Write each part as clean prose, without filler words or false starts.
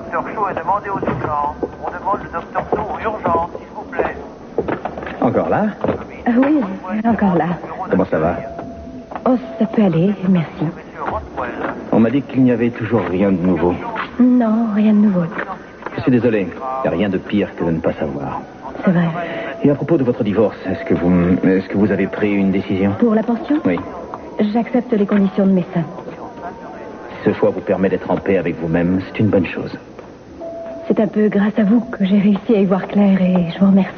docteur Shaw est demandé aux urgences. On demande le docteur Shaw aux urgences, s'il vous plaît. Encore là? Oui, encore là. Comment ça va? Oh, ça peut aller, merci. On m'a dit qu'il n'y avait toujours rien de nouveau. Non, rien de nouveau. Je suis désolé. Il n'y a rien de pire que de ne pas savoir. C'est vrai. Et à propos de votre divorce, est-ce que vous avez pris une décision? Pour la pension? Oui. J'accepte les conditions de médecin. Si ce choix vous permet d'être en paix avec vous-même, c'est une bonne chose. C'est un peu grâce à vous que j'ai réussi à y voir clair et je vous remercie.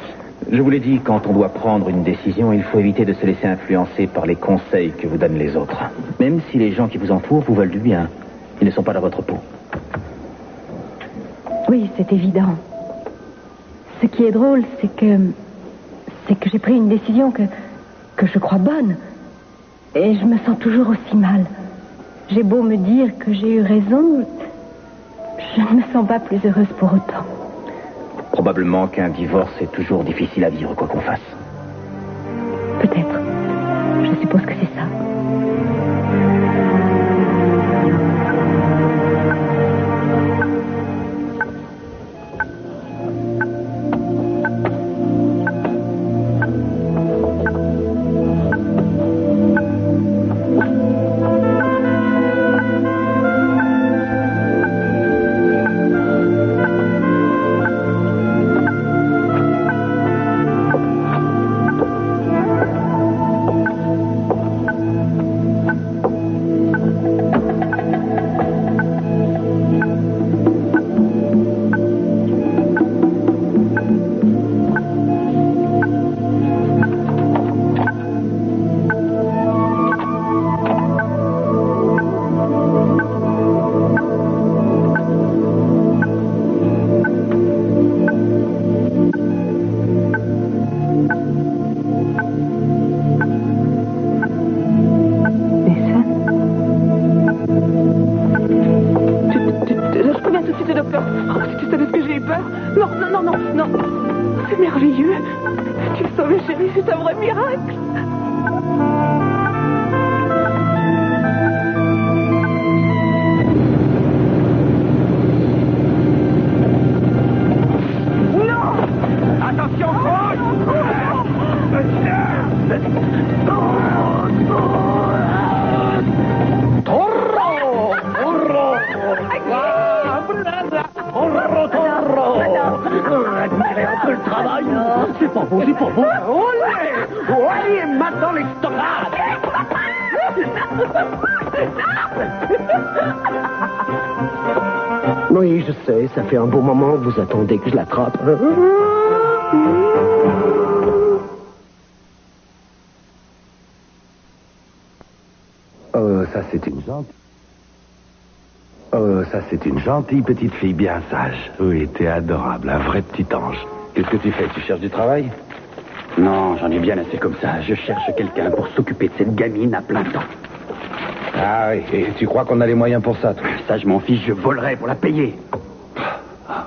Je vous l'ai dit, quand on doit prendre une décision, il faut éviter de se laisser influencer par les conseils que vous donnent les autres. Même si les gens qui vous entourent vous veulent du bien, ils ne sont pas dans votre peau. Oui, c'est évident. Ce qui est drôle, c'est que j'ai pris une décision que je crois bonne. Et je me sens toujours aussi mal. J'ai beau me dire que j'ai eu raison, je ne me sens pas plus heureuse pour autant. Probablement qu'un divorce est toujours difficile à vivre, quoi qu'on fasse. Peut-être. Je suppose que c'est ça. Oui, je sais, ça fait un bon moment que vous attendez que je l'attrape. Ça c'est une gentille... ça c'est une gentille petite fille bien sage. Oui, t'es adorable, un vrai petit ange. Qu'est-ce que tu fais? Tu cherches du travail? Non, j'en ai bien assez comme ça. Je cherche quelqu'un pour s'occuper de cette gamine à plein temps. Ah oui, et tu crois qu'on a les moyens pour ça, toi? Ça, je m'en fiche, je volerai pour la payer.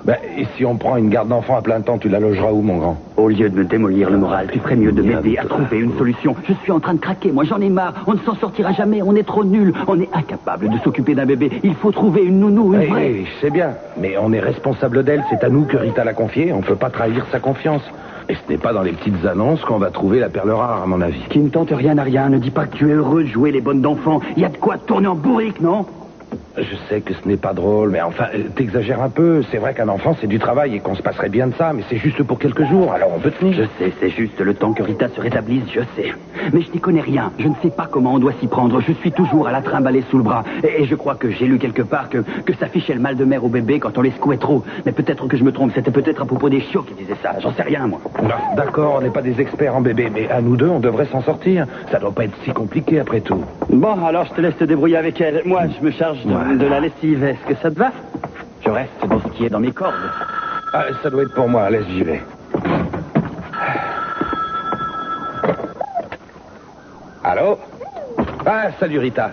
Ben, et si on prend une garde d'enfants à plein temps, tu la logeras où, mon grand? Au lieu de me démolir le moral, tu ferais mieux de m'aider à trouver une solution. Je suis en train de craquer, moi j'en ai marre. On ne s'en sortira jamais, on est trop nuls. On est incapable de s'occuper d'un bébé. Il faut trouver une nounou, une vraie. Oui, je sais bien, mais on est responsable d'elle. C'est à nous que Rita l'a confiée. On ne peut pas trahir sa confiance. Et ce n'est pas dans les petites annonces qu'on va trouver la perle rare, à mon avis. Qui ne tente rien à rien. Ne dis pas que tu es heureux de jouer les bonnes d'enfants. Il y a de quoi tourner en bourrique, non? Je sais que ce n'est pas drôle, mais enfin, t'exagères un peu. C'est vrai qu'un enfant, c'est du travail et qu'on se passerait bien de ça, mais c'est juste pour quelques jours, alors on peut tenir. Je sais, c'est juste le temps que Rita se rétablisse, je sais. Mais je n'y connais rien. Je ne sais pas comment on doit s'y prendre. Je suis toujours à la trimballer sous le bras. Et je crois que j'ai lu quelque part que ça fichait le mal de mer au bébé quand on les secouait trop. Mais peut-être que je me trompe. C'était peut-être à propos des chiots qui disaient ça. J'en sais rien, moi. Non, d'accord, on n'est pas des experts en bébé, mais à nous deux, on devrait s'en sortir. Ça doit pas être si compliqué, après tout. Bon, alors je te laisse te débrouiller avec elle. Moi, je me charge de la lessive. Est-ce que ça te va? Je reste dans ce qui est dans mes cordes. Ah, ça doit être pour moi. Laisse, j'y vais. Allô? Ah, salut Rita.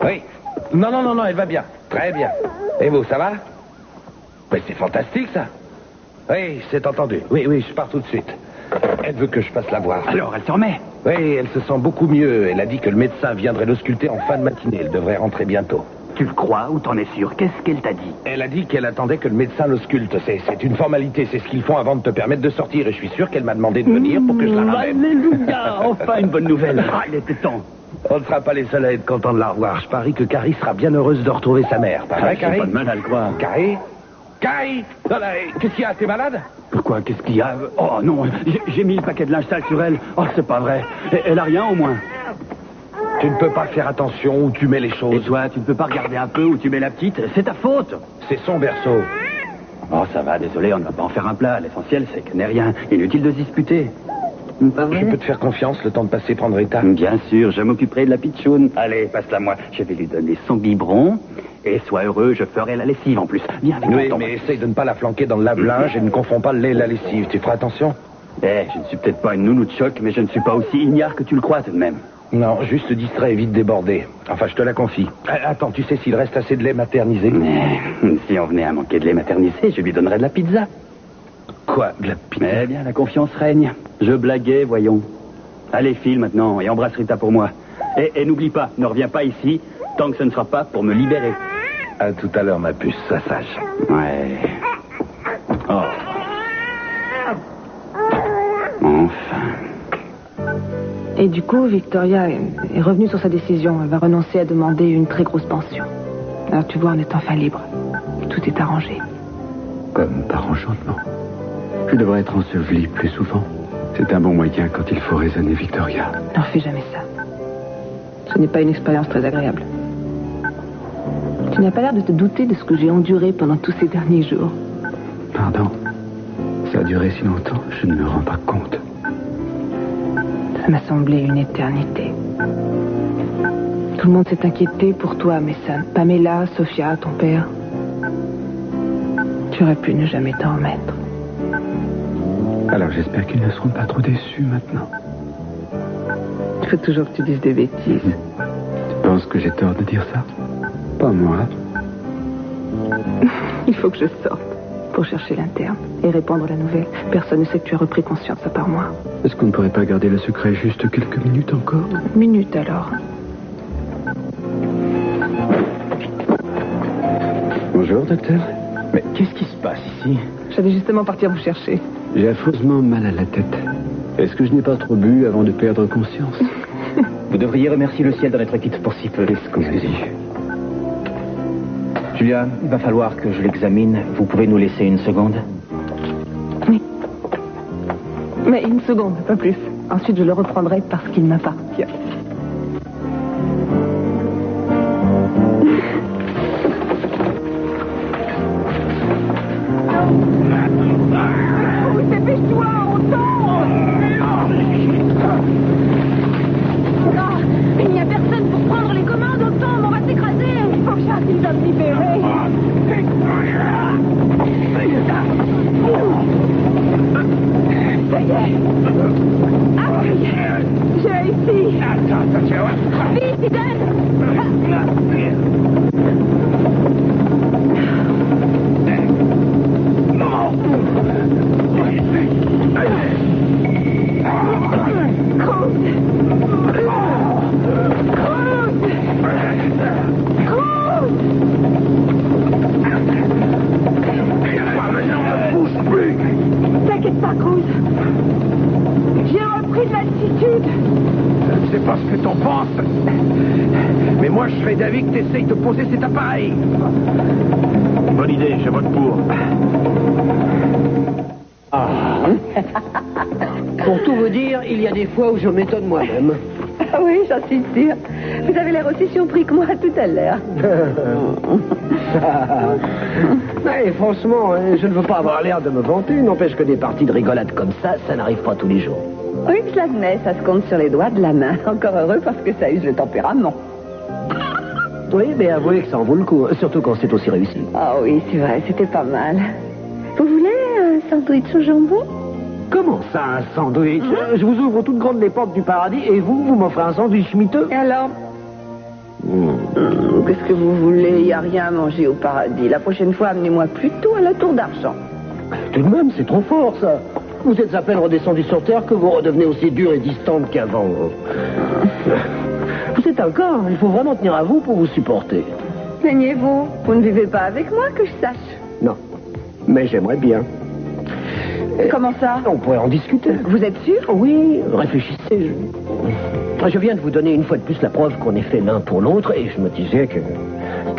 Oui. Non, elle va bien. Très bien. Et vous, ça va? Mais c'est fantastique, ça. Oui, c'est entendu. Oui, je pars tout de suite. Elle veut que je passe la voir. Alors, elle te remet? Oui, elle se sent beaucoup mieux. Elle a dit que le médecin viendrait l'ausculter en fin de matinée. Elle devrait rentrer bientôt. Tu le crois ou t'en es sûr? Qu'est-ce qu'elle t'a dit? Elle a dit qu'elle attendait que le médecin l'ausculte. C'est une formalité, c'est ce qu'ils font avant de te permettre de sortir. Et je suis sûr qu'elle m'a demandé de venir pour que je la ramène. Alléluia! Enfin une bonne nouvelle. Ah, il était temps. On ne sera pas les seuls à être contents de la revoir. Je parie que Carrie sera bien heureuse de retrouver sa mère. Pas vrai, Carrie? Pas de mal à le croire. Carrie? Carrie! Non, là, qu'est-ce qu'il y a? T'es malade? Pourquoi? Qu'est-ce qu'il y a? Oh non, j'ai mis le paquet de linge sale sur elle. Oh, c'est pas vrai. Elle a rien au moins. Tu ne peux pas faire attention où tu mets les Et choses. toi, tu ne peux pas regarder un peu où tu mets la petite? C'est ta faute. C'est son berceau. Oh, ça va, désolé, on ne va pas en faire un plat. L'essentiel, c'est qu'elle n'est rien. Inutile de se disputer. Pas vrai? Je peux te faire confiance le temps de passer prendre Rita? Bien sûr, je m'occuperai de la pitchoune. Allez, passe-la moi. Je vais lui donner son biberon. Et sois heureux, je ferai la lessive en plus. Viens avec Oui, moi. mais essaye de ne pas la flanquer dans le lave-linge et ne confonds pas le lait et la lessive. Tu feras attention? Je ne suis peut-être pas une nounou de choc, mais je ne suis pas aussi ignare que tu le crois tout de même. Non, juste distrait et vite débordé. Enfin, je te la confie. Attends, tu sais s'il reste assez de lait maternisé? Mais si on venait à manquer de lait maternisé, je lui donnerais de la pizza. Quoi? De la pizza? Eh bien, la confiance règne. Je blaguais, voyons. Allez, file maintenant et embrasse Rita pour moi. Et n'oublie pas, ne reviens pas ici tant que ce ne sera pas pour me libérer. À tout à l'heure, ma puce, sois sage. Ouais. Oh. Enfin. Et du coup, Victoria est revenue sur sa décision. Elle va renoncer à demander une très grosse pension. Alors tu vois, on est enfin libre. Tout est arrangé. Comme par enchantement. Je devrais être enseveli plus souvent. C'est un bon moyen quand il faut raisonner Victoria. Ne refais jamais ça. Ce n'est pas une expérience très agréable. Tu n'as pas l'air de te douter de ce que j'ai enduré pendant tous ces derniers jours. Pardon. Ça a duré si longtemps, je ne me rends pas compte. Ça m'a semblé une éternité. Tout le monde s'est inquiété pour toi, mais ça... Pamela, Sophia, ton père... Tu aurais pu ne jamais t'en remettre. Alors j'espère qu'ils ne seront pas trop déçus maintenant. Il faut toujours que tu dises des bêtises. Tu penses que j'ai tort de dire ça? Pas moi. Il faut que je sorte pour chercher l'interne et répandre la nouvelle. Personne ne sait que tu as repris conscience à part moi. Est-ce qu'on ne pourrait pas garder le secret juste quelques minutes encore? Minute alors. Bonjour, docteur. Mais qu'est-ce qui se passe ici? J'allais justement partir vous chercher. J'ai affreusement mal à la tête. Est-ce que je n'ai pas trop bu avant de perdre conscience? Vous devriez remercier le ciel d'en être quitte pour si peu. Excusez. Julia, il va falloir que je l'examine. Vous pouvez nous laisser une seconde? Oui. Mais une seconde, pas plus. Ensuite, je le reprendrai parce qu'il m'appartient. Dépêche-toi, on tombe! Il n'y a personne pour prendre les commandes, on tombe, on va s'écraser! Il faut que j'arrive à me libérer! Ça y est! Ah oui! J'ai réussi! Vite, Eden! T'inquiète pas, Cruz. J'ai repris de l'altitude. Je ne sais pas ce que t'en penses, mais moi je serais d'avis que t'essayes de poser cet appareil. Bonne idée, je vote pour. Pour tout vous dire, il y a des fois où je m'étonne moi-même. Ah oui, j'en suis sûre. Vous avez l'air aussi surpris que moi tout à l'heure. Et franchement, je ne veux pas avoir l'air de me vanter. N'empêche que des parties de rigolade comme ça n'arrive pas tous les jours. Oui, je l'admets, ça se compte sur les doigts de la main. Encore heureux parce que ça use le tempérament. Oui, mais avouez que ça en vaut le coup, surtout quand c'est aussi réussi. Ah oui, c'est vrai, c'était pas mal. Vous voulez un sandwich au jambon? Comment ça, un sandwich? Je vous ouvre toutes grandes les portes du paradis et vous m'offrez un sandwich miteux? Et alors? Qu'est-ce que vous voulez? Il n'y a rien à manger au paradis. La prochaine fois, amenez-moi plutôt à la tour d'argent. Tout de même, c'est trop fort, ça. Vous êtes à peine redescendu sur Terre que vous redevenez aussi dur et distante qu'avant. Vous êtes un corps, il faut vraiment tenir à vous pour vous supporter. plaignez-vous? Vous ne vivez pas avec moi, que je sache. Non, mais j'aimerais bien. Comment ça? On pourrait en discuter. Vous êtes sûr? Oui, réfléchissez. Je viens de vous donner une fois de plus la preuve qu'on est fait l'un pour l'autre et je me disais que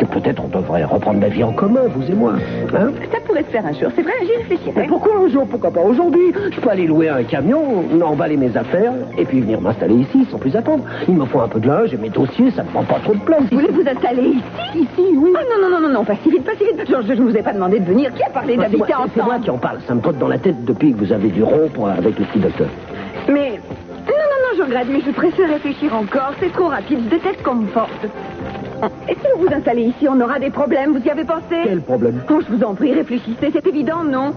peut-être on devrait reprendre la vie en commun, vous et moi. Hein? Ça pourrait se faire un jour, c'est vrai, j'y réfléchirai. Mais pourquoi un jour? Pourquoi pas aujourd'hui? Je peux aller louer un camion, emballer mes affaires et puis venir m'installer ici sans plus attendre. Il me faut un peu de linge et mes dossiers, ça ne prend pas trop de place. Vous voulez vous installer ici? Ici, oui. Ah non, pas si vite, pas si vite. Je ne vous ai pas demandé de venir. Qui a parlé d'habiter ensemble? C'est moi qui en parle, ça me trotte dans la tête depuis que vous avez dû rompre avec le petit docteur. Mais... Non, je regrette, mais je préfère réfléchir encore. C'est trop rapide, je déteste qu'on me force. Et si vous vous installez ici, on aura des problèmes, vous y avez pensé? Quel problème? Oh, je vous en prie, réfléchissez, c'est évident, non?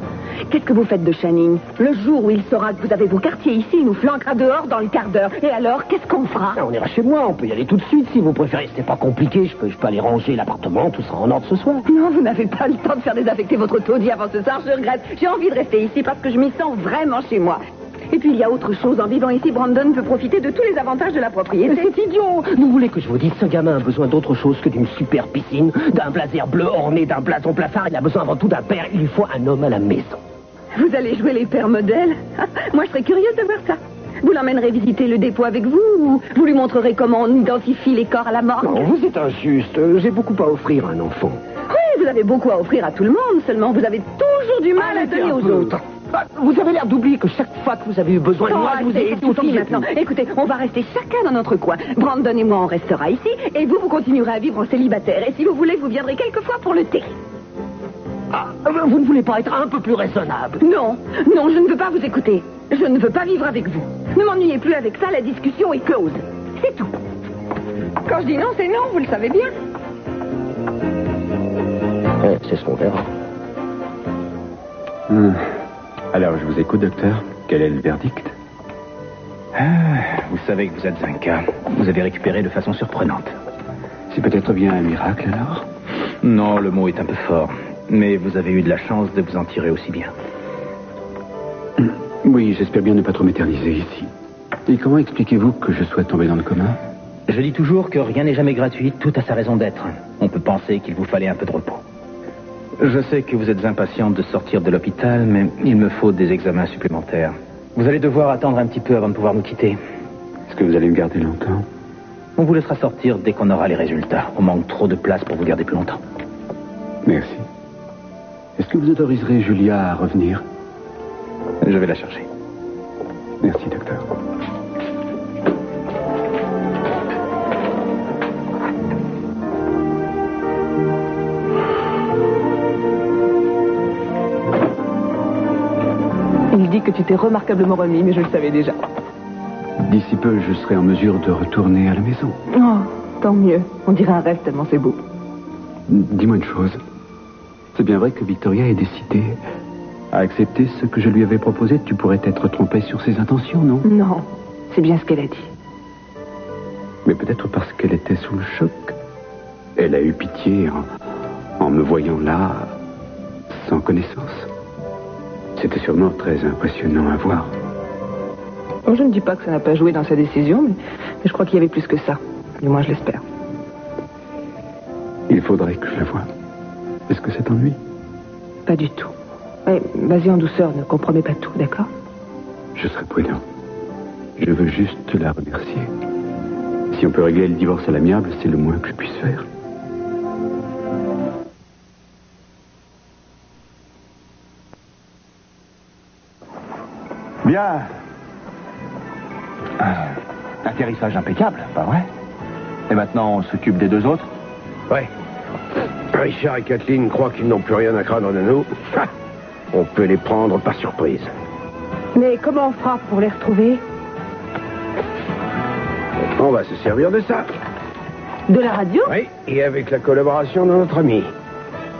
Qu'est-ce que vous faites de Channing? Le jour où il saura que vous avez vos quartiers ici, il nous flanquera dehors dans le quart d'heure. Et alors, qu'est-ce qu'on fera? On ira chez moi, on peut y aller tout de suite si vous préférez. C'est pas compliqué, je peux aller ranger l'appartement, tout sera en ordre ce soir. Non, vous n'avez pas le temps de faire désaffecter votre taudis avant ce soir, je regrette. J'ai envie de rester ici parce que je m'y sens vraiment chez moi. Et puis il y a autre chose, en vivant ici, Brandon peut profiter de tous les avantages de la propriété. C'est idiot! Vous voulez que je vous dise, ce gamin a besoin d'autre chose que d'une super piscine, d'un blazer bleu orné d'un blason plafard, il a besoin avant tout d'un père, il lui faut un homme à la maison. Vous allez jouer les pères modèles? Moi je serais curieuse de voir ça. Vous l'emmènerez visiter le dépôt avec vous ou vous lui montrerez comment on identifie les corps à la morgue? Non, vous êtes injuste, j'ai beaucoup à offrir à un enfant. Oui, vous avez beaucoup à offrir à tout le monde, seulement vous avez toujours du mal à donner aux autres. Vous avez l'air d'oublier que chaque fois que vous avez eu besoin de moi, je vous ai aidé autant que maintenant. Écoutez, on va rester chacun dans notre coin. Brandon et moi, on restera ici, et vous continuerez à vivre en célibataire. Et si vous voulez, vous viendrez quelquefois pour le thé. Ah, vous ne voulez pas être un peu plus raisonnable? Non, je ne veux pas vous écouter. Je ne veux pas vivre avec vous. Ne m'ennuyez plus avec ça, la discussion est close. C'est tout. Quand je dis non, c'est non, vous le savez bien. C'est ce qu'on verra. Alors, je vous écoute, docteur. Quel est le verdict? Vous savez que vous êtes un cas. Vous avez récupéré de façon surprenante. C'est peut-être bien un miracle, alors? Non, le mot est un peu fort. Mais vous avez eu de la chance de vous en tirer aussi bien. Oui, j'espère bien ne pas trop m'éterniser ici. Et comment expliquez-vous que je sois tombé dans le coma? Je dis toujours que rien n'est jamais gratuit, tout a sa raison d'être. On peut penser qu'il vous fallait un peu de repos. Je sais que vous êtes impatiente de sortir de l'hôpital, mais il me faut des examens supplémentaires. Vous allez devoir attendre un petit peu avant de pouvoir nous quitter. Est-ce que vous allez me garder longtemps? On vous laissera sortir dès qu'on aura les résultats. On manque trop de place pour vous garder plus longtemps. Merci. Est-ce que vous autoriserez Julia à revenir? Je vais la chercher. Merci, docteur. Il dit que tu t'es remarquablement remis, mais je le savais déjà. D'ici peu, je serai en mesure de retourner à la maison. Oh, tant mieux. On dirait un rêve tellement c'est beau. Dis-moi une chose. C'est bien vrai que Victoria est décidée à accepter ce que je lui avais proposé? Tu pourrais être trompé sur ses intentions, non? Non, c'est bien ce qu'elle a dit. Mais peut-être parce qu'elle était sous le choc. Elle a eu pitié en me voyant là, sans connaissance. C'était sûrement très impressionnant à voir. Je ne dis pas que ça n'a pas joué dans sa décision, mais je crois qu'il y avait plus que ça. Du moins, je l'espère. Il faudrait que je la voie. Est-ce que ça t'ennuie? Pas du tout. Mais vas-y en douceur, ne compromets pas tout, d'accord? Je serai prudent. Je veux juste la remercier. Si on peut régler le divorce à l'amiable, c'est le moins que je puisse faire. Bien. Atterrissage impeccable, pas vrai? Et maintenant, on s'occupe des deux autres? Ouais. Richard et Kathleen croient qu'ils n'ont plus rien à craindre de nous. On peut les prendre par surprise. Mais comment on fera pour les retrouver? On va se servir de ça. De la radio? Oui, et avec la collaboration de notre ami.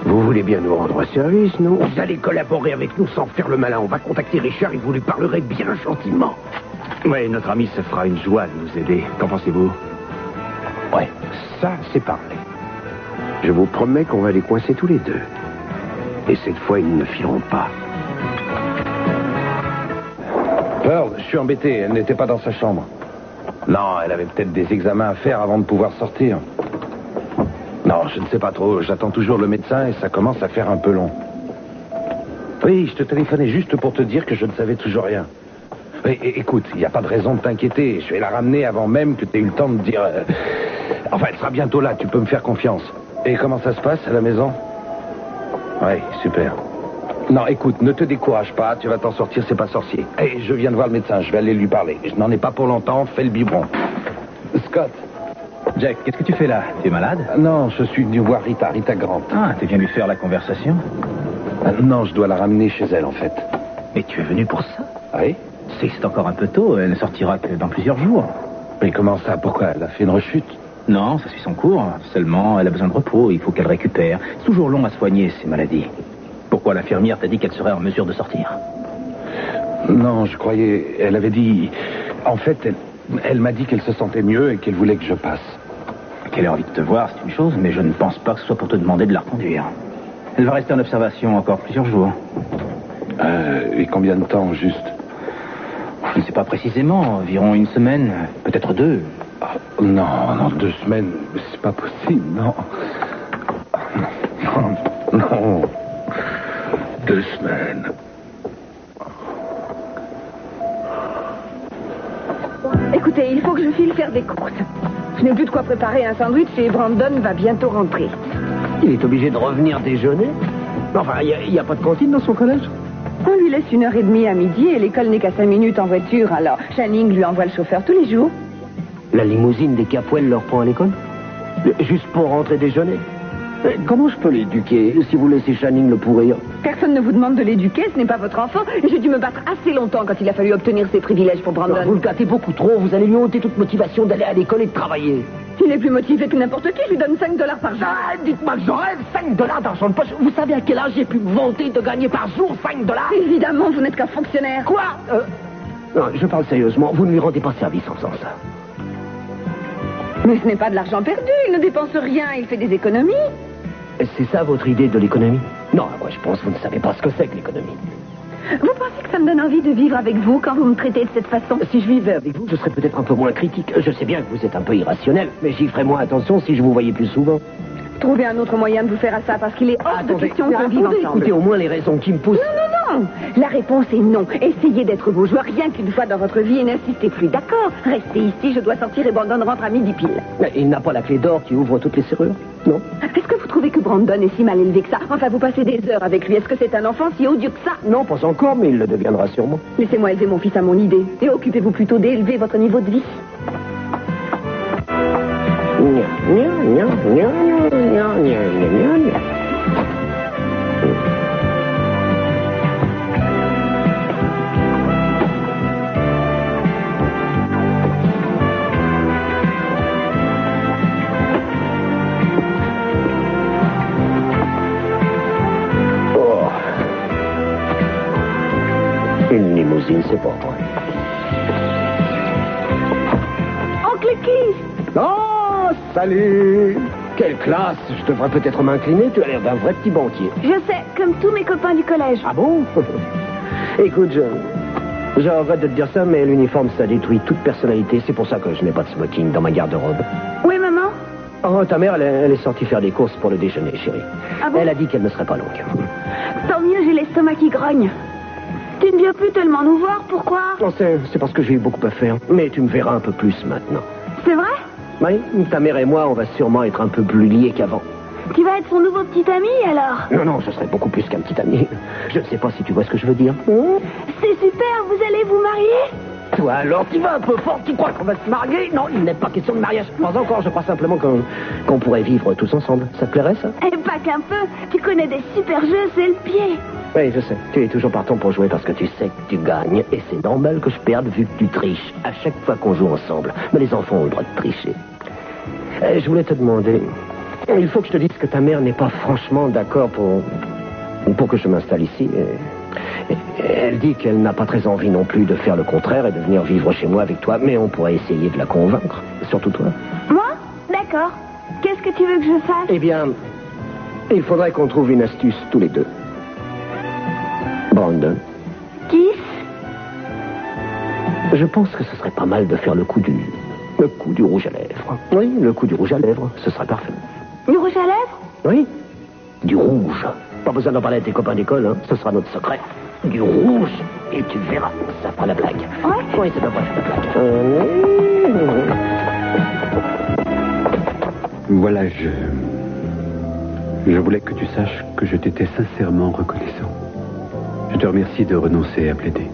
Vous voulez bien nous rendre service, non? Vous allez collaborer avec nous sans faire le malin. On va contacter Richard et vous lui parlerez bien gentiment. Oui, notre ami se fera une joie de nous aider. Qu'en pensez-vous? Ouais, ça, c'est parlé. Je vous promets qu'on va les coincer tous les deux. Et cette fois, ils ne fuiront pas. Pearl, je suis embêté. Elle n'était pas dans sa chambre. Non, elle avait peut-être des examens à faire avant de pouvoir sortir. Non, je ne sais pas trop. J'attends toujours le médecin et ça commence à faire un peu long. Oui, je te téléphonais juste pour te dire que je ne savais toujours rien. Oui, écoute, il n'y a pas de raison de t'inquiéter. Je vais la ramener avant même que tu aies eu le temps de dire... Enfin, elle sera bientôt là, tu peux me faire confiance. Et comment ça se passe à la maison? Oui, super. Non, écoute, ne te décourage pas, tu vas t'en sortir, c'est pas sorcier. Et je viens de voir le médecin, je vais aller lui parler. Je n'en ai pas pour longtemps, fais le biberon. Scott. Jack, qu'est-ce que tu fais là? Tu es malade? Non, je suis venu voir Rita Grant. Ah, tu viens lui faire la conversation? Non, je dois la ramener chez elle, en fait. Mais tu es venu pour ça? Oui. C'est encore un peu tôt, elle ne sortira que dans plusieurs jours. Mais comment ça? Pourquoi? Elle a fait une rechute? Non, ça suit son cours. Seulement, elle a besoin de repos, il faut qu'elle récupère. C'est toujours long à soigner, ces maladies. Pourquoi l'infirmière t'a dit qu'elle serait en mesure de sortir? Non, je croyais... Elle avait dit... En fait, elle m'a dit qu'elle se sentait mieux et qu'elle voulait que je passe. Qu'elle ait envie de te voir, c'est une chose, mais je ne pense pas que ce soit pour te demander de la reconduire. Elle va rester en observation encore plusieurs jours. Et combien de temps, juste? Je ne sais pas précisément, environ une semaine, peut-être 2. Non, 2 semaines, c'est pas possible, non. Non. 2 semaines. Écoutez, il faut que je file faire des courses. Je n'ai plus de quoi préparer un sandwich et Brandon va bientôt rentrer. Il est obligé de revenir déjeuner? Enfin, il n'y a pas de cantine dans son collège? On lui laisse 1h30 à midi et l'école n'est qu'à 5 minutes en voiture, alors Channing lui envoie le chauffeur tous les jours. La limousine des Capwell leur prend à l'école? Juste pour rentrer déjeuner? Comment je peux l'éduquer si vous laissez Channing le pourrir? Personne ne vous demande de l'éduquer, ce n'est pas votre enfant. J'ai dû me battre assez longtemps quand il a fallu obtenir ses privilèges pour Brandon. Vous le gâtez beaucoup trop, vous allez lui ôter toute motivation d'aller à l'école et de travailler. Il est plus motivé que n'importe qui, je lui donne $5 par jour. Ah, dites-moi que j'en rêve, $5 d'argent de poche. Vous savez à quel âge j'ai pu me vanter de gagner par jour $5? Évidemment, vous n'êtes qu'un fonctionnaire. Quoi? Non, je parle sérieusement, vous ne lui rendez pas service en faisant ça. Mais ce n'est pas de l'argent perdu, il ne dépense rien, il fait des économies. C'est ça votre idée de l'économie? Non, moi je pense que vous ne savez pas ce que c'est que l'économie. Vous pensez que ça me donne envie de vivre avec vous quand vous me traitez de cette façon? Si je vivais avec vous, je serais peut-être un peu moins critique. Je sais bien que vous êtes un peu irrationnel, mais j'y ferais moins attention si je vous voyais plus souvent. Trouvez un autre moyen de vous faire à ça, parce qu'il est hors de question qu'on vive ensemble. Écoutez au moins les raisons qui me poussent. Non. La réponse est non. Essayez d'être beau joueur rien qu'une fois dans votre vie et n'insistez plus. D'accord? Restez ici, je dois sortir et Brandon rentre à midi pile. Mais il n'a pas la clé d'or qui ouvre toutes les serrures, non? Est-ce que vous trouvez que Brandon est si mal élevé que ça? Enfin, vous passez des heures avec lui. Est-ce que c'est un enfant si odieux que ça? Non, pas encore, mais il le deviendra sûrement. Laissez-moi élever mon fils à mon idée. Et occupez-vous plutôt d'élever votre niveau de vie. Une limousine, c'est pas moi. Oncle Keith! Oh, salut! Quelle classe! Je devrais peut-être m'incliner, tu as l'air d'un vrai petit banquier. Je sais, comme tous mes copains du collège. Ah bon? Écoute, je regrette de te dire ça, mais l'uniforme, ça détruit toute personnalité. C'est pour ça que je n'ai pas de smoking dans ma garde-robe. Oui, maman? Oh, ta mère, elle est sortie faire des courses pour le déjeuner, chérie. Ah bon? Elle a dit qu'elle ne serait pas longue. Tant mieux, j'ai l'estomac qui grogne. Tu ne viens plus tellement nous voir, pourquoi? Non, c'est parce que j'ai eu beaucoup à faire. Mais tu me verras un peu plus maintenant. C'est vrai? Oui, ta mère et moi, on va sûrement être un peu plus liés qu'avant. Tu vas être son nouveau petit ami, alors? Non, ce serait beaucoup plus qu'un petit ami. Je ne sais pas si tu vois ce que je veux dire. C'est super, vous allez vous marier? Toi, alors, tu vas un peu fort, tu crois qu'on va se marier? Non, il n'est pas question de mariage. Pas encore, je crois simplement qu'on pourrait vivre tous ensemble. Ça te plairait, ça? Eh, pas qu'un peu. Tu connais des super jeux, c'est le pied. Oui, je sais. Tu es toujours partant pour jouer parce que tu sais que tu gagnes. Et c'est normal que je perde vu que tu triches à chaque fois qu'on joue ensemble. Mais les enfants ont le droit de tricher. Je voulais te demander... Il faut que je te dise que ta mère n'est pas franchement d'accord pour que je m'installe ici. Elle dit qu'elle n'a pas très envie non plus de faire le contraire et de venir vivre chez moi avec toi. Mais on pourrait essayer de la convaincre. Surtout toi. Moi? D'accord. Qu'est-ce que tu veux que je fasse? Eh bien, il faudrait qu'on trouve une astuce tous les deux. Brandon. Kiss? Je pense que ce serait pas mal de faire le coup du rouge à lèvres. Oui, le coup du rouge à lèvres, ce serait parfait. Du rouge à lèvres? Oui. Du rouge. Pas besoin d'en parler à tes copains d'école, hein. Ce sera notre secret. Du rouge. Et tu verras, ça fera la blague. Ouais. Oui, ça devrait faire la blague. Voilà, je voulais que tu saches que je t'étais sincèrement reconnaissant. Je te remercie de renoncer à plaider.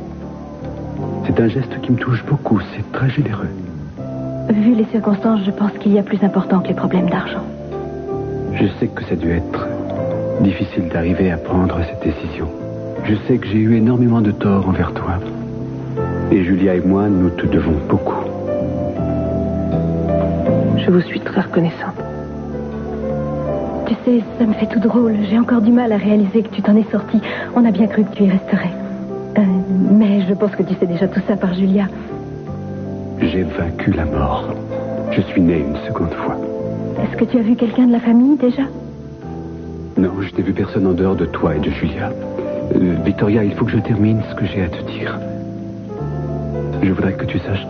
C'est un geste qui me touche beaucoup, c'est très généreux. Vu les circonstances, je pense qu'il y a plus important que les problèmes d'argent. Je sais que ça a dû être difficile d'arriver à prendre cette décision. Je sais que j'ai eu énormément de tort envers toi. Et Julia et moi, nous te devons beaucoup. Je vous suis très reconnaissante. Tu sais, ça me fait tout drôle. J'ai encore du mal à réaliser que tu t'en es sorti. On a bien cru que tu y resterais. Mais je pense que tu sais déjà tout ça par Julia. J'ai vaincu la mort. Je suis né une seconde fois. Est-ce que tu as vu quelqu'un de la famille déjà? Non, je n'ai vu personne en dehors de toi et de Julia. Victoria, il faut que je termine ce que j'ai à te dire. Je voudrais que tu saches...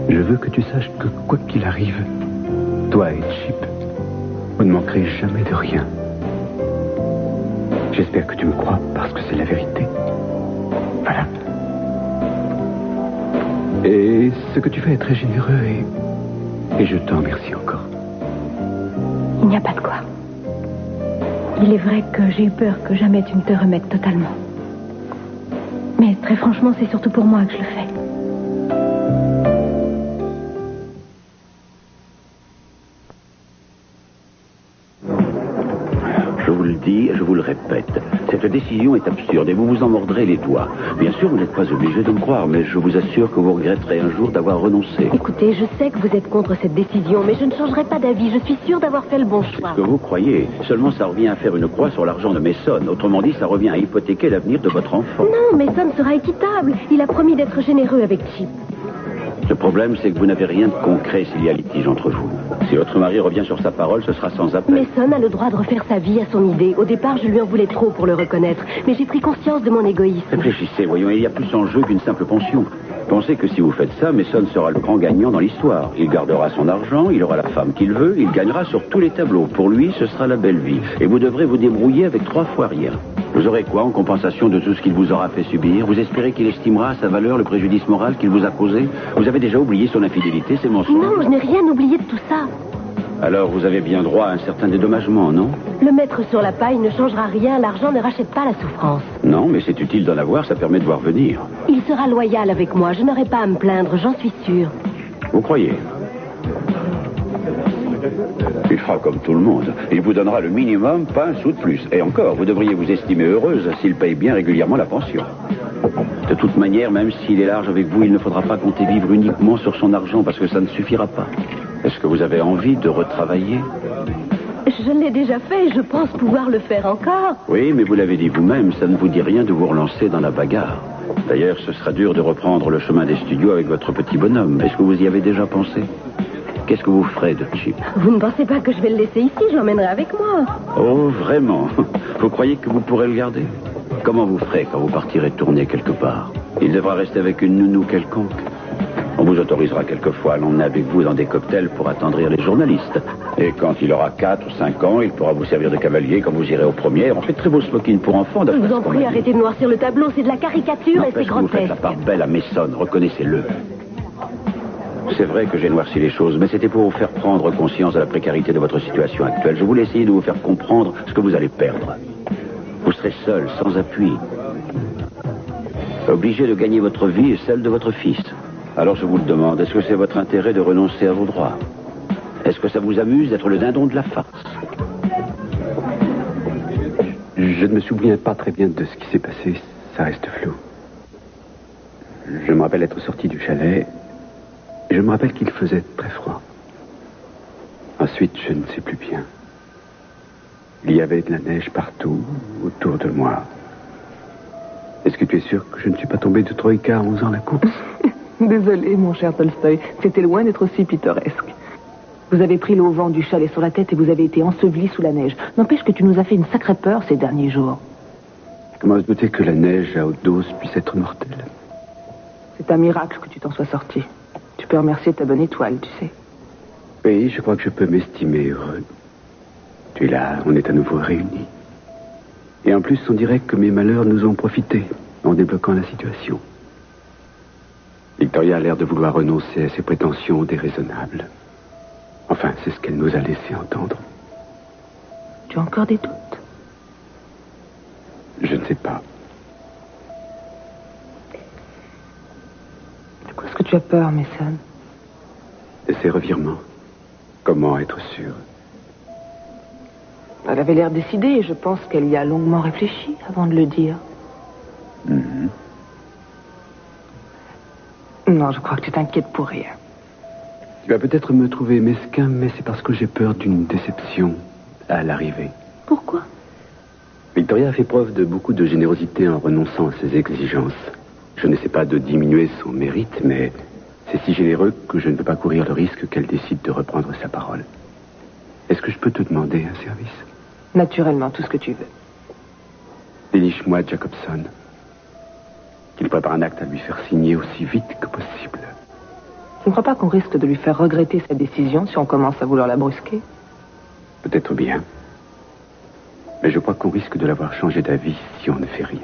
Je veux que tu saches que quoi qu'il arrive, toi et Chip, vous ne manquerez jamais de rien. J'espère que tu me crois parce que c'est la vérité. Voilà. Et ce que tu fais est très généreux et je t'en remercie encore. Il n'y a pas de quoi. Il est vrai que j'ai eu peur que jamais tu ne te remettes totalement. Mais très franchement, c'est surtout pour moi que je le fais. Je vous le dis, je vous le répète, cette décision est absurde et vous vous en mordrez les doigts. Bien sûr, vous n'êtes pas obligé de me croire, mais je vous assure que vous regretterez un jour d'avoir renoncé. Écoutez, je sais que vous êtes contre cette décision, mais je ne changerai pas d'avis. Je suis sûre d'avoir fait le bon choix. Ce que vous croyez, seulement ça revient à faire une croix sur l'argent de Mason. Autrement dit, ça revient à hypothéquer l'avenir de votre enfant. Non, Mason sera équitable. Il a promis d'être généreux avec Chip. Le problème, c'est que vous n'avez rien de concret s'il y a litige entre vous. Si votre mari revient sur sa parole, ce sera sans appel. Mason a le droit de refaire sa vie à son idée. Au départ, je lui en voulais trop pour le reconnaître. Mais j'ai pris conscience de mon égoïsme. Réfléchissez, voyons, il y a plus en jeu qu'une simple pension. Pensez que si vous faites ça, Mason sera le grand gagnant dans l'histoire. Il gardera son argent, il aura la femme qu'il veut, il gagnera sur tous les tableaux. Pour lui, ce sera la belle vie. Et vous devrez vous débrouiller avec 3 fois rien. Vous aurez quoi en compensation de tout ce qu'il vous aura fait subir? Vous espérez qu'il estimera à sa valeur le préjudice moral qu'il vous a causé? Vous avez déjà oublié son infidélité, ses mensonges? Non, je n'ai rien oublié de tout ça. Alors vous avez bien droit à un certain dédommagement, non? Le mettre sur la paille ne changera rien. L'argent ne rachète pas la souffrance. Non, mais c'est utile d'en avoir, ça permet de voir venir. Il sera loyal avec moi. Je n'aurai pas à me plaindre, j'en suis sûre. Vous croyez? Il fera comme tout le monde. Il vous donnera le minimum, pas un sou de plus. Et encore, vous devriez vous estimer heureuse s'il paye bien régulièrement la pension. De toute manière, même s'il est large avec vous, il ne faudra pas compter vivre uniquement sur son argent parce que ça ne suffira pas. Est-ce que vous avez envie de retravailler? Je l'ai déjà fait et je pense pouvoir le faire encore. Oui, mais vous l'avez dit vous-même, ça ne vous dit rien de vous relancer dans la bagarre. D'ailleurs, ce sera dur de reprendre le chemin des studios avec votre petit bonhomme. Est-ce que vous y avez déjà pensé? Qu'est-ce que vous ferez de Chip? Vous ne pensez pas que je vais le laisser ici? Je l'emmènerai avec moi. Oh, vraiment? Vous croyez que vous pourrez le garder? Comment vous ferez quand vous partirez tourner quelque part? Il devra rester avec une nounou quelconque. On vous autorisera quelquefois à l'emmener avec vous dans des cocktails pour attendrir les journalistes. Et quand il aura 4 ou 5 ans, il pourra vous servir de cavalier quand vous irez aux premières. On fait de très beaux smokings pour enfants. Je vous en prie, arrêtez de noircir le tableau. C'est de la caricature et c'est grotesque. Vous faites la part belle à Mason, reconnaissez-le. C'est vrai que j'ai noirci les choses, mais c'était pour vous faire prendre conscience de la précarité de votre situation actuelle. Je voulais essayer de vous faire comprendre ce que vous allez perdre. Vous serez seul, sans appui. Obligé de gagner votre vie et celle de votre fils. Alors je vous le demande, est-ce que c'est votre intérêt de renoncer à vos droits? Est-ce que ça vous amuse d'être le dindon de la farce? Je ne me souviens pas très bien de ce qui s'est passé, ça reste flou. Je me rappelle être sorti du chalet. Je me rappelle qu'il faisait très froid. Ensuite, je ne sais plus bien. Il y avait de la neige partout, autour de moi. Est-ce que tu es sûr que je ne suis pas tombé de Troïka en faisant la course? Désolé, mon cher Tolstoï. C'était loin d'être aussi pittoresque. Vous avez pris le vent du chalet sur la tête et vous avez été enseveli sous la neige. N'empêche que tu nous as fait une sacrée peur ces derniers jours. Comment se douter que la neige à haute dose puisse être mortelle? C'est un miracle que tu t'en sois sorti. Tu peux remercier ta bonne étoile, tu sais. Oui, je crois que je peux m'estimer heureux. Tu es là, on est à nouveau réunis. Et en plus, on dirait que mes malheurs nous ont profité en débloquant la situation. Victoria a l'air de vouloir renoncer à ses prétentions déraisonnables. Enfin, c'est ce qu'elle nous a laissé entendre. Tu as encore des doutes? Je ne sais pas. De quoi est-ce que tu as peur, Mason? De ces revirements. Comment être sûr? Elle avait l'air décidée et je pense qu'elle y a longuement réfléchi avant de le dire. Mhm. Non, je crois que tu t'inquiètes pour rien. Tu vas peut-être me trouver mesquin, mais c'est parce que j'ai peur d'une déception à l'arrivée. Pourquoi? Victoria a fait preuve de beaucoup de générosité en renonçant à ses exigences. Je n'essaie pas de diminuer son mérite, mais c'est si généreux que je ne veux pas courir le risque qu'elle décide de reprendre sa parole. Est-ce que je peux te demander un service? Naturellement, tout ce que tu veux. Déniche-moi Jacobson. Qu'il prépare un acte à lui faire signer aussi vite que possible. Tu ne crois pas qu'on risque de lui faire regretter sa décision si on commence à vouloir la brusquer? Peut-être bien. Mais je crois qu'on risque de l'avoir changé d'avis si on ne fait rien.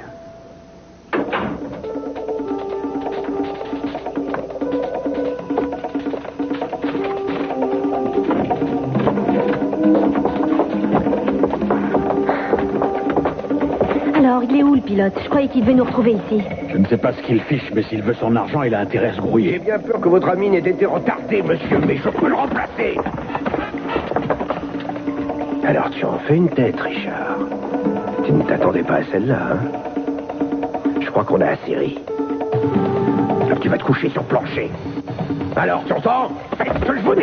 Alors, il est où le pilote? Je croyais qu'il devait nous retrouver ici. Je ne sais pas ce qu'il fiche, mais s'il veut son argent, il a intérêt à se J'ai grouiller. bien peur que votre ami n'ait été retardé, monsieur, mais je peux le remplacer. Alors tu en fais une tête, Richard. Tu ne t'attendais pas à celle-là, hein? Je crois qu'on a assez ri. Alors tu vas te coucher sur le plancher. Alors, tu entends? Faites ce que je vous dis!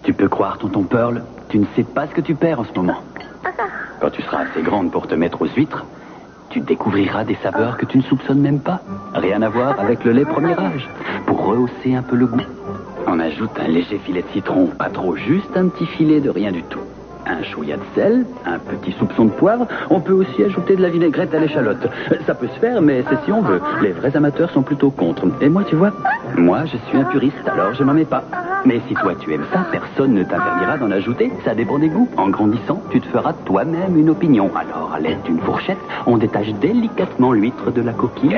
Tu peux croire, tonton Pearl, tu ne sais pas ce que tu perds en ce moment. Quand tu seras assez grande pour te mettre aux huîtres, tu découvriras des saveurs que tu ne soupçonnes même pas. Rien à voir avec le lait premier âge. Pour rehausser un peu le goût, on ajoute un léger filet de citron, pas trop, juste un petit filet de rien du tout. Un chouïa de sel, un petit soupçon de poivre. On peut aussi ajouter de la vinaigrette à l'échalote. Ça peut se faire, mais c'est si on veut. Les vrais amateurs sont plutôt contre. Et moi, tu vois, moi, je suis un puriste, alors je n'en mets pas. Mais si toi, tu aimes ça, personne ne t'interdira d'en ajouter. Ça dépend des goûts. En grandissant, tu te feras toi-même une opinion. Alors, à l'aide d'une fourchette, on détache délicatement l'huître de la coquille.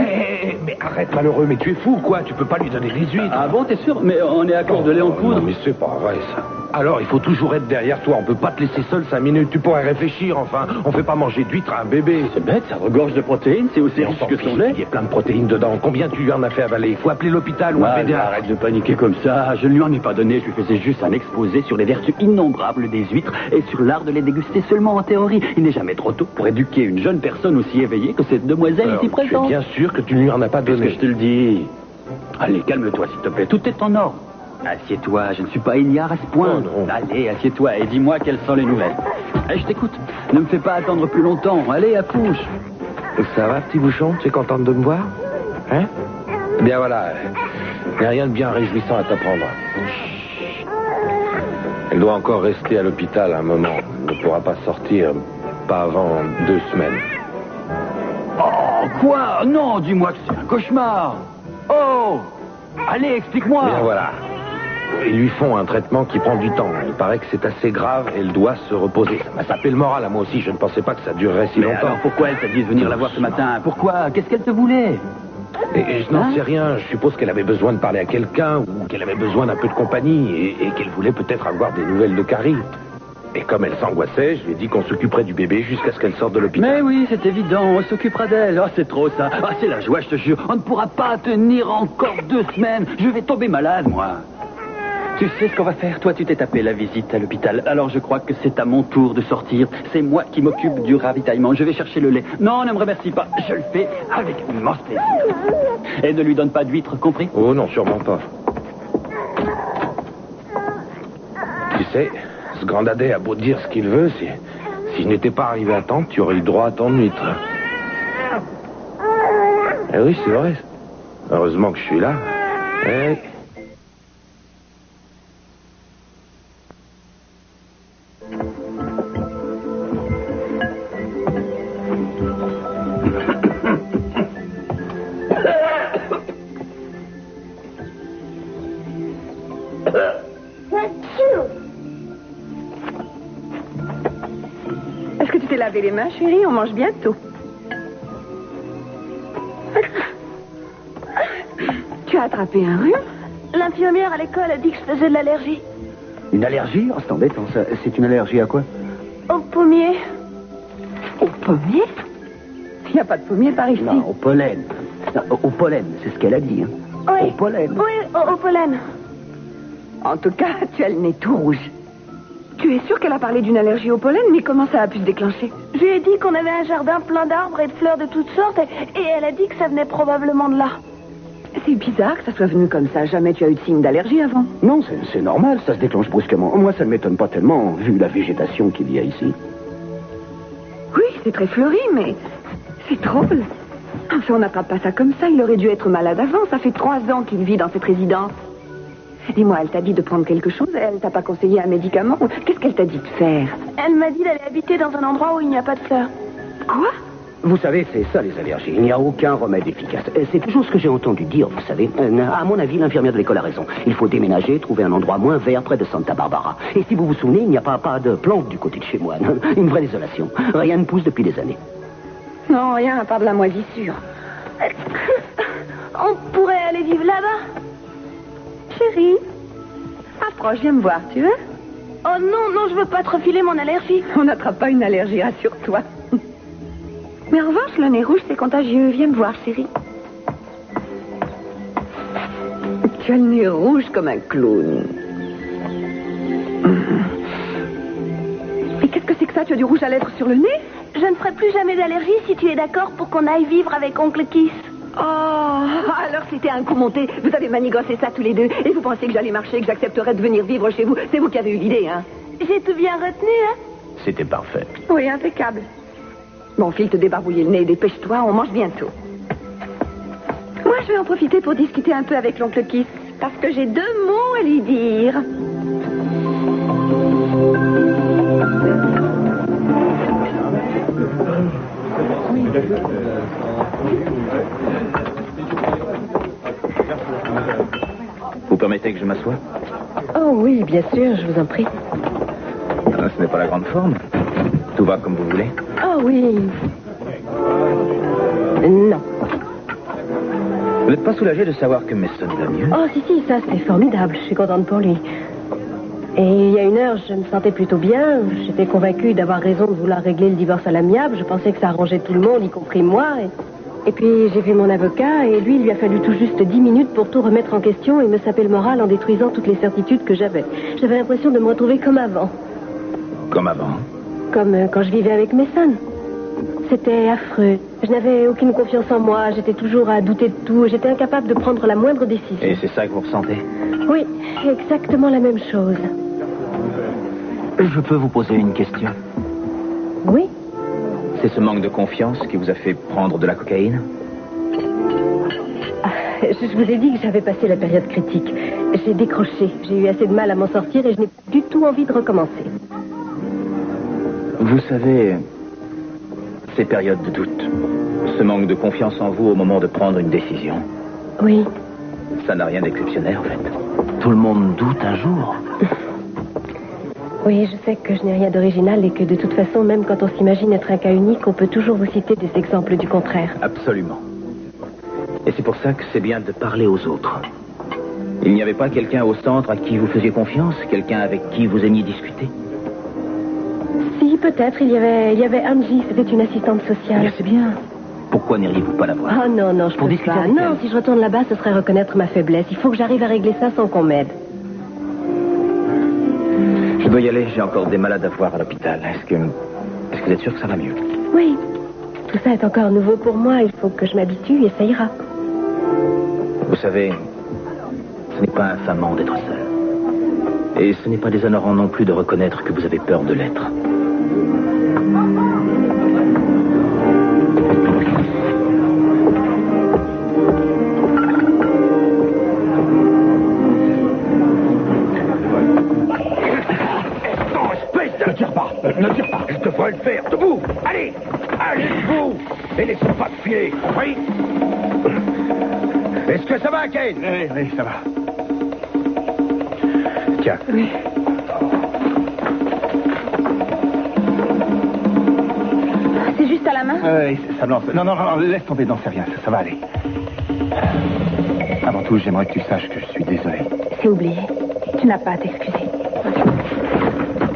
Mais arrête, malheureux, mais tu es fou, quoi. Tu peux pas lui donner des huîtres. Ah bon, t'es sûr? Mais on est à court de lait en poudre. Non, mais c'est pas vrai, ça. Alors, il faut toujours être derrière toi. On peut pas te laisser seul 5 minutes. Tu pourrais réfléchir, enfin. On fait pas manger d'huîtres à un bébé. C'est bête, ça regorge de protéines. C'est aussi riche que son lait. Il y a plein de protéines dedans. Combien tu lui en as fait avaler? Il faut appeler l'hôpital ou un pédiatre. Arrête de paniquer comme ça. Je ne lui en ai pas donné. Je lui faisais juste un exposé sur les vertus innombrables des huîtres et sur l'art de les déguster seulement en théorie. Il n'est jamais trop tôt pour éduquer une jeune personne aussi éveillée que cette demoiselle ici présente. Tu es bien sûr que tu ne lui en as pas donné. Qu'est-ce que je te le dis? Allez, calme-toi, s'il te plaît. Tout est en ordre. Assieds-toi, je ne suis pas ignare à ce point. Oh, non. Allez, assieds-toi et dis-moi quelles sont les nouvelles. Allez, je t'écoute. Ne me fais pas attendre plus longtemps. Allez, accouche. Ça va, petit bouchon? Tu es contente de me voir? Hein? Bien voilà. Il n'y a rien de bien réjouissant à t'apprendre. Elle doit encore rester à l'hôpital un moment. Elle ne pourra pas sortir, pas avant 2 semaines. Oh, quoi? Non, dis-moi que c'est un cauchemar. Oh! Allez, explique-moi. Bien voilà. Ils lui font un traitement qui prend du temps. Il paraît que c'est assez grave et elle doit se reposer. Ça m'a sapé le moral à moi aussi. Je ne pensais pas que ça durerait si Mais longtemps. alors pourquoi elle t'a dit de venir la voir ce matin? Pourquoi? Qu'est-ce qu'elle te voulait? Et je n'en sais rien. Je suppose qu'elle avait besoin de parler à quelqu'un ou qu'elle avait besoin d'un peu de compagnie et qu'elle voulait peut-être avoir des nouvelles de Carrie. Et comme elle s'angoissait, je lui ai dit qu'on s'occuperait du bébé jusqu'à ce qu'elle sorte de l'hôpital. Mais oui, c'est évident, on s'occupera d'elle. Oh, c'est trop ça. Ah, c'est la joie, je te jure. On ne pourra pas tenir encore 2 semaines. Je vais tomber malade, moi. Tu sais ce qu'on va faire? Toi, tu t'es tapé la visite à l'hôpital. Alors, je crois que c'est à mon tour de sortir. C'est moi qui m'occupe du ravitaillement. Je vais chercher le lait. Non, ne me remercie pas. Je le fais avec immense plaisir. Et ne lui donne pas d'huîtres, compris? Oh non, sûrement pas. Tu sais, ce grand dadais a beau dire ce qu'il veut, s'il n'était pas arrivé à temps, tu aurais eu droit à ton huître. Eh oui, c'est vrai. Heureusement que je suis là. Eh... Est-ce que tu t'es lavé les mains, chérie? On mange bientôt. Tu as attrapé un rhume? L'infirmière à l'école a dit que je faisais de l'allergie. Une allergie? Oh, c'est embêtant, ça. C'est une allergie à quoi? Au pommier. Au pommier? Il n'y a pas de pommier par ici. Non, au pollen. Non, au pollen, c'est ce qu'elle a dit. Hein. Oui. Au pollen. Oui, au pollen. En tout cas, tu as le nez tout rouge. Tu es sûre qu'elle a parlé d'une allergie au pollen, mais comment ça a pu se déclencher? Je lui ai dit qu'on avait un jardin plein d'arbres et de fleurs de toutes sortes, et elle a dit que ça venait probablement de là. C'est bizarre que ça soit venu comme ça. Jamais tu as eu de signe d'allergie avant. Non, c'est normal, ça se déclenche brusquement. Moi, ça ne m'étonne pas tellement, vu la végétation qu'il y a ici. Oui, c'est très fleuri, mais c'est drôle. Enfin, on n'attrape pas ça comme ça. Il aurait dû être malade avant. Ça fait 3 ans qu'il vit dans cette résidence. Dis-moi, elle t'a dit de prendre quelque chose? Elle t'a pas conseillé un médicament? Qu'est-ce qu'elle t'a dit de faire? Elle m'a dit d'aller habiter dans un endroit où il n'y a pas de fleurs. Quoi? Vous savez, c'est ça les allergies. Il n'y a aucun remède efficace. C'est toujours ce que j'ai entendu dire, vous savez. À mon avis, l'infirmière de l'école a raison. Il faut déménager, trouver un endroit moins vert près de Santa Barbara. Et si vous vous souvenez, il n'y a pas de plantes du côté de chez moi. Une vraie désolation. Rien ne pousse depuis des années. Non, rien à part de la moisissure. On pourrait aller vivre là-bas. Chérie, approche, viens me voir, tu veux? Oh non, je veux pas te refiler mon allergie. On n'attrape pas une allergie, rassure-toi. Mais en revanche, le nez rouge, c'est contagieux. Viens me voir, chérie. Tu as le nez rouge comme un clown. Et qu'est-ce que c'est que ça? Tu as du rouge à lèvres sur le nez? Je ne ferai plus jamais d'allergie si tu es d'accord pour qu'on aille vivre avec oncle Kiss. Oh, alors c'était un coup monté. Vous avez manigancé ça tous les deux. Et vous pensez que j'allais marcher, que j'accepterais de venir vivre chez vous. C'est vous qui avez eu l'idée, hein? J'ai tout bien retenu, hein? C'était parfait. Oui, impeccable. Bon, file te débarbouiller le nez, dépêche-toi, on mange bientôt. Moi, je vais en profiter pour discuter un peu avec l'oncle Kiss, parce que j'ai 2 mots à lui dire. Vous permettez que je m'assoie? Oh oui, bien sûr, je vous en prie. Ce n'est pas la grande forme. Tout va comme vous voulez. Oh oui. Non. Vous n'êtes pas soulagé de savoir que Mason va mieux? Oh si, ça c'est formidable. Je suis contente pour lui. Et il y a 1 heure, je me sentais plutôt bien. J'étais convaincue d'avoir raison de vouloir régler le divorce à l'amiable. Je pensais que ça arrangeait tout le monde, y compris moi. Et puis j'ai vu mon avocat et lui, il lui a fallu tout juste 10 minutes pour tout remettre en question et me saper le moral en détruisant toutes les certitudes que j'avais. J'avais l'impression de me retrouver comme avant. Comme avant? Comme quand je vivais avec Mason. C'était affreux. Je n'avais aucune confiance en moi. J'étais toujours à douter de tout. J'étais incapable de prendre la moindre décision. Et c'est ça que vous ressentez? Oui, exactement la même chose. Je peux vous poser une question? Oui. C'est ce manque de confiance qui vous a fait prendre de la cocaïne? Je vous ai dit que j'avais passé la période critique. J'ai décroché. J'ai eu assez de mal à m'en sortir et je n'ai pas du tout envie de recommencer. Vous savez, ces périodes de doute, ce manque de confiance en vous au moment de prendre une décision. Oui. Ça n'a rien d'exceptionnel, en fait. Tout le monde doute un jour. Oui, je sais que je n'ai rien d'original et que de toute façon, même quand on s'imagine être un cas unique, on peut toujours vous citer des exemples du contraire. Absolument. Et c'est pour ça que c'est bien de parler aux autres. Il n'y avait pas quelqu'un au centre à qui vous faisiez confiance? Quelqu'un avec qui vous aimiez discuter? Si, peut-être. Il y avait Angie, c'était une assistante sociale. C'est bien. Pourquoi n'iriez-vous pas la voir? Ah non, je peux pas. Non, si je retourne là-bas, ce serait reconnaître ma faiblesse. Il faut que j'arrive à régler ça sans qu'on m'aide. Je dois y aller, j'ai encore des malades à voir à l'hôpital. Est-ce que vous êtes sûr que ça va mieux? Oui. Tout ça est encore nouveau pour moi. Il faut que je m'habitue et ça ira. Vous savez, ce n'est pas infamant d'être seul. Et ce n'est pas déshonorant non plus de reconnaître que vous avez peur de l'être. Ne tire pas. Je devrais le faire. Debout. Allez. Allez, debout. Et laissez pas de filer. Compris? Est-ce que ça va, Kane? Oui, ça va. Tiens. Oui. C'est juste à la main? Ça me lance. Non, laisse tomber, non, c'est rien, ça va aller. Avant tout, j'aimerais que tu saches que je suis désolé. C'est oublié. Tu n'as pas à t'excuser.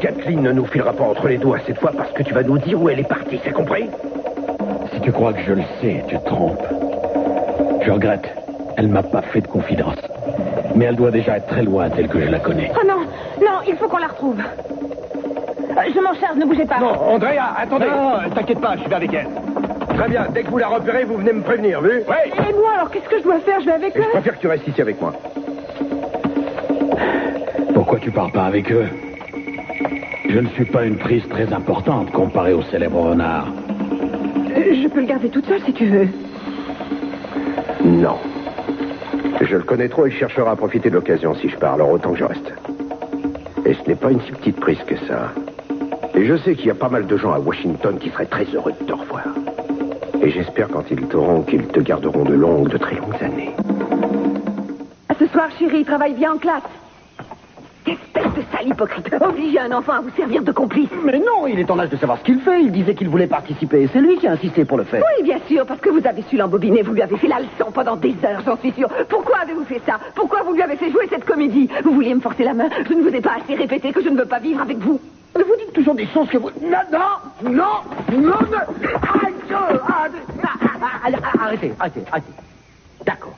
Kathleen ne nous filera pas entre les doigts cette fois parce que tu vas nous dire où elle est partie, c'est compris? Si tu crois que je le sais, tu te trompes. Je regrette. Elle m'a pas fait de confidence. Mais elle doit déjà être très loin telle que je la connais. Oh non, il faut qu'on la retrouve. Je m'en charge, ne bougez pas. Non, Andrea, attendez. Non, t'inquiète pas, je vais avec elle. Très bien, dès que vous la repérez, vous venez me prévenir, vu? Oui. Et moi, alors, qu'est-ce que je dois faire? Je vais avec Et eux? je préfère que tu restes ici avec moi. Pourquoi tu pars pas avec eux? Je ne suis pas une prise très importante comparée au célèbre renard. Je peux le garder toute seule si tu veux. Non. Je le connais trop, il cherchera à profiter de l'occasion si je pars, alors autant que je reste. Et ce n'est pas une si petite prise que ça. Et je sais qu'il y a pas mal de gens à Washington qui seraient très heureux de te revoir. Et j'espère quand ils t'auront qu'ils te garderont de très longues années. À ce soir, chérie, travaille bien en classe. Espèce de sale hypocrite. Obliger un enfant à vous servir de complice. Mais non, il est en âge de savoir ce qu'il fait. Il disait qu'il voulait participer. C'est lui qui a insisté pour le faire. Oui, bien sûr, parce que vous avez su l'embobiner. Vous lui avez fait la leçon pendant des heures, j'en suis sûre. Pourquoi avez-vous fait ça? Pourquoi vous lui avez fait jouer cette comédie? Vous vouliez me forcer la main? Je ne vous ai pas assez répété que je ne veux pas vivre avec vous. Vous dites toujours des choses que vous... Non. Arrêtez. D'accord.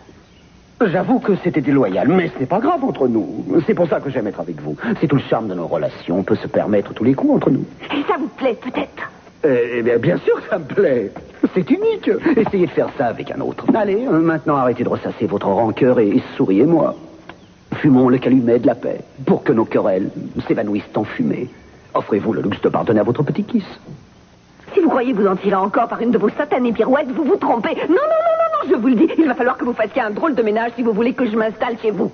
J'avoue que c'était déloyal, mais ce n'est pas grave entre nous. C'est pour ça que j'aime être avec vous. C'est tout le charme de nos relations. On peut se permettre tous les coups entre nous. Et ça vous plaît, peut-être? Eh bien sûr que ça me plaît. C'est unique. Essayez de faire ça avec un autre. Allez, maintenant arrêtez de ressasser votre rancœur et souriez-moi. Fumons le calumet de la paix pour que nos querelles s'évanouissent en fumée. Offrez-vous le luxe de pardonner à votre petit kiss. Si vous croyez vous en tirer encore par une de vos satanées pirouettes, vous vous trompez. Non, je vous le dis. Il va falloir que vous fassiez un drôle de ménage si vous voulez que je m'installe chez vous.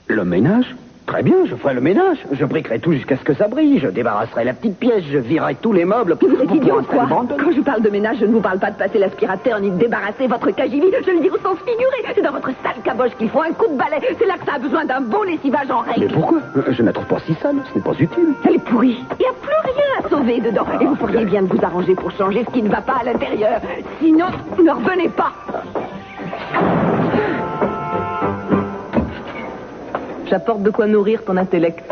Le ménage? Très bien, je ferai le ménage. Je briquerai tout jusqu'à ce que ça brille. Je débarrasserai la petite pièce, je virerai tous les meubles. Vous êtes idiot ou quoi? Quand je parle de ménage, je ne vous parle pas de passer l'aspirateur ni de débarrasser votre cagibi. Je le dis au sens figuré. C'est dans votre sale caboche qu'il faut un coup de balai. C'est là que ça a besoin d'un bon lessivage en règle. Mais pourquoi? Je ne la trouve pas si sale. Ce n'est pas utile. Elle est pourrie. Il n'y a plus rien à sauver dedans. Et vous feriez bien de vous arranger pour changer ce qui ne va pas à l'intérieur. Sinon, ne revenez pas. J'apporte de quoi nourrir ton intellect.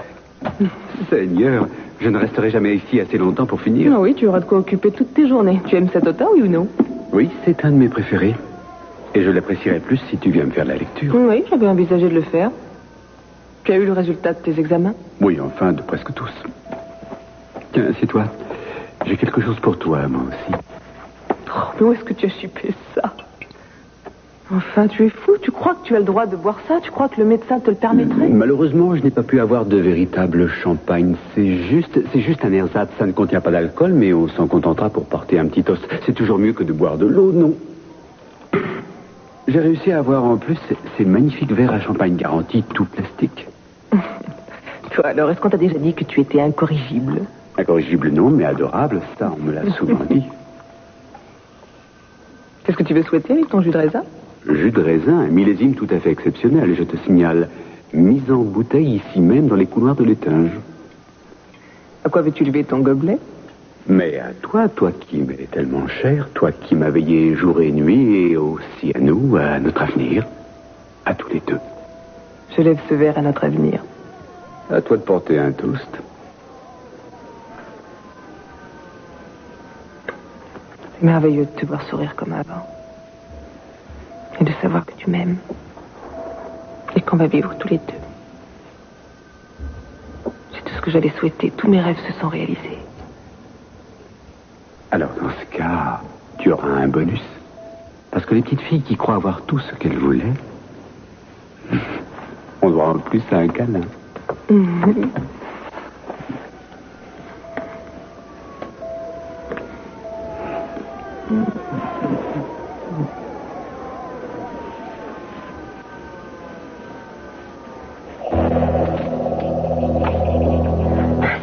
Seigneur, je ne resterai jamais ici assez longtemps pour finir. Ah oui, tu auras de quoi occuper toutes tes journées. Tu aimes cet auteur, oui ou non? Oui, c'est un de mes préférés. Et je l'apprécierais plus si tu viens me faire de la lecture. Oui, j'avais envisagé de le faire. Tu as eu le résultat de tes examens? Oui, enfin, de presque tous. Tiens, assieds-toi. J'ai quelque chose pour toi, moi aussi. Oh, mais où est-ce que tu as chipé ça? Enfin, tu es fou. Tu crois que tu as le droit de boire ça? Tu crois que le médecin te le permettrait? Malheureusement, je n'ai pas pu avoir de véritable champagne. C'est juste un ersatz. Ça ne contient pas d'alcool, mais on s'en contentera pour porter un petit toast. C'est toujours mieux que de boire de l'eau, non? J'ai réussi à avoir en plus ces magnifiques verres à champagne garantis, tout plastique. Toi, alors, est-ce qu'on t'a déjà dit que tu étais incorrigible? Incorrigible, non, mais adorable. Ça, on me l'a souvent dit. Qu'est-ce que tu veux souhaiter avec ton jus de raisin? Jus de raisin, un millésime tout à fait exceptionnel, je te signale. Mise en bouteille ici même dans les couloirs de l'étage. À quoi veux-tu lever ton gobelet? Mais à toi qui m'es tellement cher, toi qui m'as veillé jour et nuit, et aussi à nous, à notre avenir. À tous les deux. Je lève ce verre à notre avenir. À toi de porter un toast. C'est merveilleux de te voir sourire comme avant. Et de savoir que tu m'aimes. Et qu'on va vivre tous les deux. C'est tout ce que j'avais souhaité. Tous mes rêves se sont réalisés. Alors, dans ce cas, tu auras un bonus. Parce que les petites filles qui croient avoir tout ce qu'elles voulaient, on doit en plus à un câlin.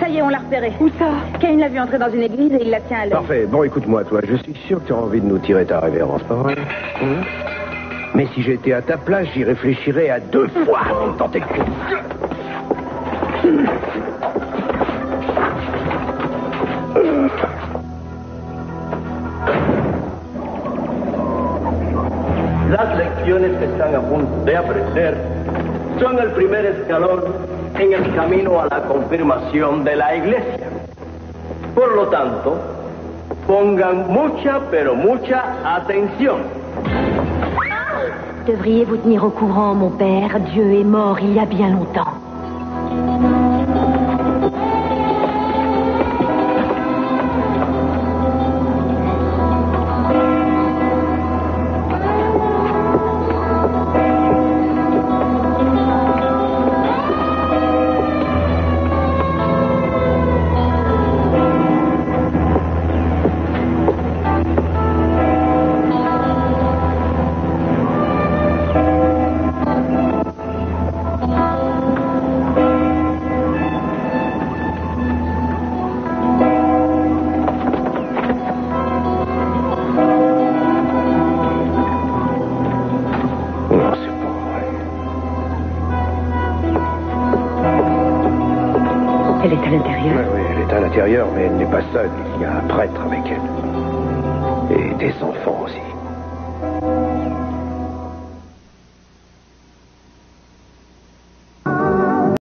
Ça y est, on l'a repéré. Où ça? Cain l'a vu entrer dans une église et il la tient à l'œil. Parfait. Bon, écoute-moi, toi. Je suis sûr que tu as envie de nous tirer ta révérence, pas vrai? Mais si j'étais à ta place, j'y réfléchirais à 2 fois avant de tenter le coup. Las lecciones que están a punto de aprender son el primer escalón en el camino a la confirmación de la Iglesia. Por lo tanto, pongan mucha, pero mucha atención. Devriez vous tenir au courant, mon père. Dieu est mort il y a bien longtemps. Elle est à l'intérieur. Oui, elle est à l'intérieur, mais elle n'est pas seule. Il y a un prêtre avec elle. Et des enfants aussi.